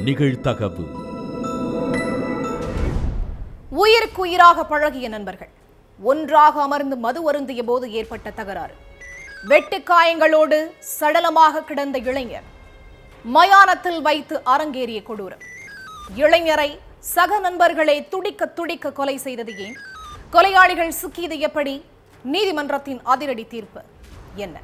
நிகழ்தகவு. உயிருக்குயிராக பழகிய நண்பர்கள் ஒன்றாக அமர்ந்து மது அருந்திய போது ஏற்பட்ட தகராறு. வெட்டுக்காயங்களோடு சடலமாக கிடந்த இளைஞர் மயானத்தில் வைத்து அரங்கேறிய கொடூரம். இளைஞரை சக நண்பர்களை துடிக்க துடிக்க கொலை செய்தது ஏன்? கொலையாளிகள் சிக்கியது எப்படி? நீதிமன்றத்தின் அதிரடி தீர்ப்பு என்ன?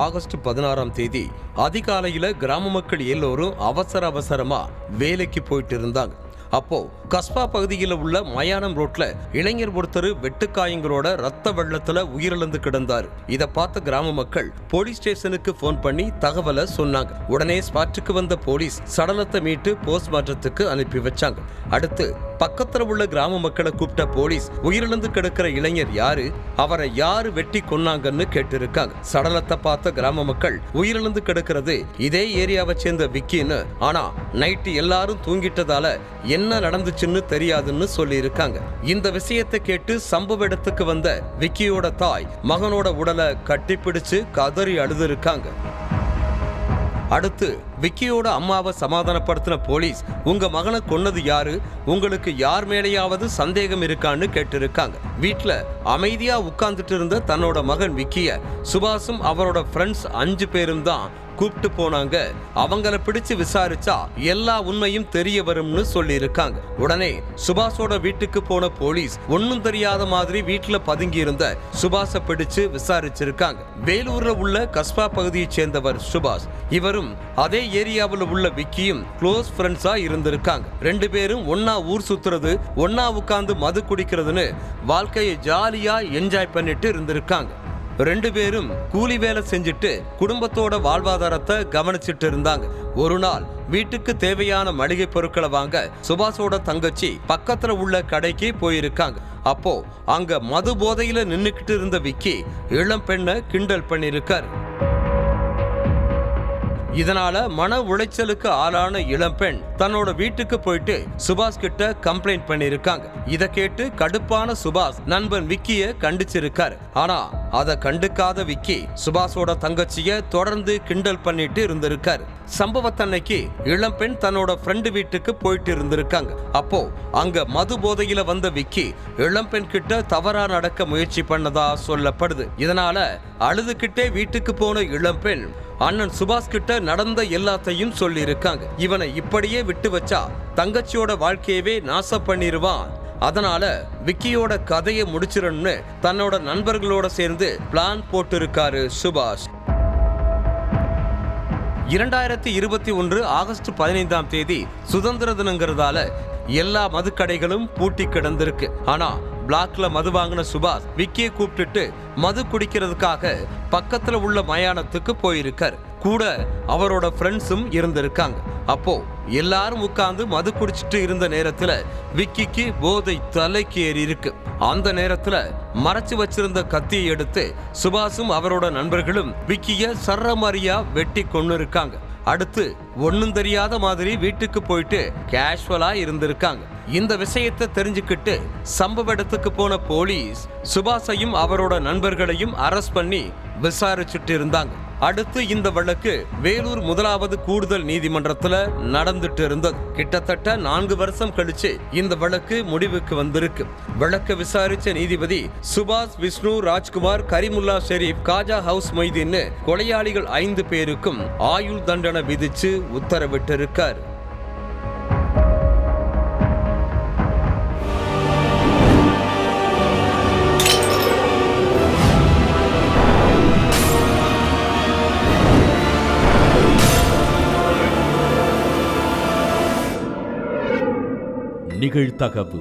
ஆகஸ்ட் 16 அதிகாலையில கிராம மக்கள் எல்லோரும் அவசரமா வேலைக்கு போயிட்டு இருந்தாங்க. அப்போ கஸ்பா பகுதியில் உள்ள மயானம் ரோட்ல இளைஞர் ஒருத்தர் வெட்டுக்காயங்களோட ரத்த வெள்ளத்துல உயிரிழந்து கிடந்தார். இத பார்த்த கிராம மக்கள் போலீஸ் ஸ்டேஷனுக்கு போன் பண்ணி தகவலை சொன்னாங்க. உடனே ஸ்பாட்டுக்கு வந்த போலீஸ் சடலத்தை மீட்டு போஸ்ட்மார்ட்டத்துக்கு அனுப்பி வச்சாங்க. அடுத்து பக்கத்துல உள்ள கிராம மக்களை கூப்பிட்ட போலீஸ் உயிரிழந்து கிடக்கிற இளைஞர் யாரு, அவரை யாரு வெட்டி கொன்னாங்கன்னு கேட்டிருக்காங்க. சடலத்தை பார்த்த கிராம மக்கள் உயிரிழந்து கிடக்கிறது இதே ஏரியாவை சேர்ந்த விக்கின்னு, ஆனா நைட்டு எல்லாரும் தூங்கிட்டதால என்ன நடந்துச்சுன்னு தெரியாதுன்னு சொல்லி இருக்காங்க. இந்த விஷயத்தை கேட்டு சம்பவ இடத்துக்கு வந்த விக்கியோட தாய் மகனோட உடலை கட்டிப்பிடிச்சு கதறி அழுது இருக்காங்க. அடுத்து விக்கியோட அம்மாவை சமாதானப்படுத்தின போலீஸ், உங்க மகனை கொன்னது யாரு, உங்களுக்கு யார் மேலேயாவது சந்தேகம் இருக்கான்னு கேட்டிருக்காங்க. வீட்டுல அமைதியா உட்கார்ந்துட்டு இருந்த தன்னோட மகன் விக்கிய சுபாஷும் அவரோட ஃப்ரெண்ட்ஸ் 5 பேரும் தான் கூப்பிட்டு போனாங்க. அவங்கள பிடிச்சு விசாரிச்சா எல்லா உண்மையும் தெரிய வரும்னு சொல்லி இருக்காங்க. உடனே சுபாஷோட வீட்டுக்கு போன போலீஸ் ஒன்னும் தெரியாத மாதிரி வீட்டுல பதுங்கி இருந்த சுபாஷை பிடிச்சு விசாரிச்சிருக்காங்க. வேலூர்ல உள்ள கஸ்பா பகுதியை சேர்ந்தவர் சுபாஷ். இவரும் அதே ஏரியாவில் உள்ள விக்கியும் க்ளோஸ் ஃப்ரெண்ட்ஸா இருந்திருக்காங்க. 2 பேரும் ஒன்னா ஊர் சுத்துறது, ஒன்னா உட்கார்ந்து மது குடிக்கிறதுன்னு வாழ்க்கையை ஜாலியா என்ஜாய் பண்ணிட்டு இருந்திருக்காங்க. 2 பேரும் கூலி வேலை செஞ்சுட்டு குடும்பத்தோட வாழ்வாதாரத்தை கவனிச்சுட்டு இருந்தாங்க. ஒரு நாள் வீட்டுக்கு தேவையான மளிகை பொருட்களை வாங்க சுபாஷோட தங்கச்சி பக்கத்துல உள்ள கடைக்கு போயிருக்காங்க. அப்போ அங்க மது போதையில நின்னுக்கிட்டு இருந்த விக்கி இளம் பெண்ணை கிண்டல் பண்ணிருக்காரு. இதனால மன உளைச்சலுக்கு ஆளான இளம்பெண் தன்னோட வீட்டுக்கு போயிட்டு சுபாஷ் கிட்ட கம்ப்ளைண்ட் பண்ணிருக்காங்க. இத கேட்டு கடுப்பான சுபாஷ் நண்பன் விக்கிய கண்டிச்சிருக்காரு. ஆனா அத கண்டுக்காத விக்கி சுபாஷோட தங்கச்சிய தொடர்ந்து கிண்டல் பண்ணிட்டு இருந்திருக்காரு. சம்பவத்தன்னைக்கு இளம்பெண் தன்னோட ஃப்ரெண்டு வீட்டுக்கு போயிட்டு இருந்திருக்காங்க. அப்போ அங்க மது போதையில வந்த விக்கி இளம்பெண் கிட்ட தவறா நடக்க முயற்சி பண்ணதா சொல்லப்படுது. இதனால அழுதுகிட்டே வீட்டுக்கு போன இளம்பெண் அண்ணன் சுபாஷ் கிட்ட நடந்த எல்லாத்தையும் சொல்லி இருக்காங்க. இவனை இப்படியே விட்டு வச்சா தங்கச்சியோட வாழ்க்கையவே நாசம் பண்ணிருவான், அதனால விக்கியோட கதையை முடிச்சிடணும்னு தன்னோட நண்பர்களோட சேர்ந்து பிளான் போட்டு இருக்காரு சுபாஷ். 2021 ஆகஸ்ட் 15 சுதந்திர தினங்கிறதால எல்லா மதுக்கடைகளும் பூட்டி கிடந்திருக்கு. ஆனா பிளாக்ல மது வாங்கின சுபாஷ் விக்கியை கூப்பிட்டுட்டு மது குடிக்கிறதுக்காக பக்கத்துல உள்ள மயானத்துக்கு போயிருக்காரு. கூட அவரோட ஃப்ரெண்ட்ஸும் இருந்திருக்காங்க. அப்போ எல்லாரும் உட்கார்ந்து மது குடிச்சிட்டு இருந்த நேரத்துல விக்கிக்கு போதை தலைக்கு ஏறி இருக்கு. அந்த நேரத்துல மறைச்சு வச்சிருந்த கத்தியை எடுத்து சுபாஷும் அவரோட நண்பர்களும் விக்கிய சரமாரியா வெட்டி கொன்னு இருக்காங்க. அடுத்து ஒன்னும் தெரியாத மாதிரி வீட்டுக்கு போயிட்டு கேஷுவலா இருந்திருக்காங்க. இந்த விஷயத்தை தெரிஞ்சுக்கிட்டு சம்பவ இடத்துக்கு போன போலீஸ் சுபாஷையும் அவரோட நண்பர்களையும் அரெஸ்ட் பண்ணி விசாரிச்சுட்டு இருந்தாங்க. அடுத்து இந்த வழக்கு வேலூர் 1வது கூடுதல் நீதிமன்றத்துல நடந்துட்டு இருந்தது. கிட்டத்தட்ட 4 வருஷம் கழிச்சு இந்த வழக்கு முடிவுக்கு வந்திருக்கு. வழக்க விசாரிச்ச நீதிபதி சுபாஷ், விஷ்ணு, ராஜ்குமார், கரிமுல்லா ஷெரீப், காஜா ஹவுஸ் மொய்தீன் கொலையாளிகள் 5 பேருக்கும் ஆயுள் தண்டனை விதிச்சு உத்தரவிட்டிருக்கார். நிகழ்தகவு.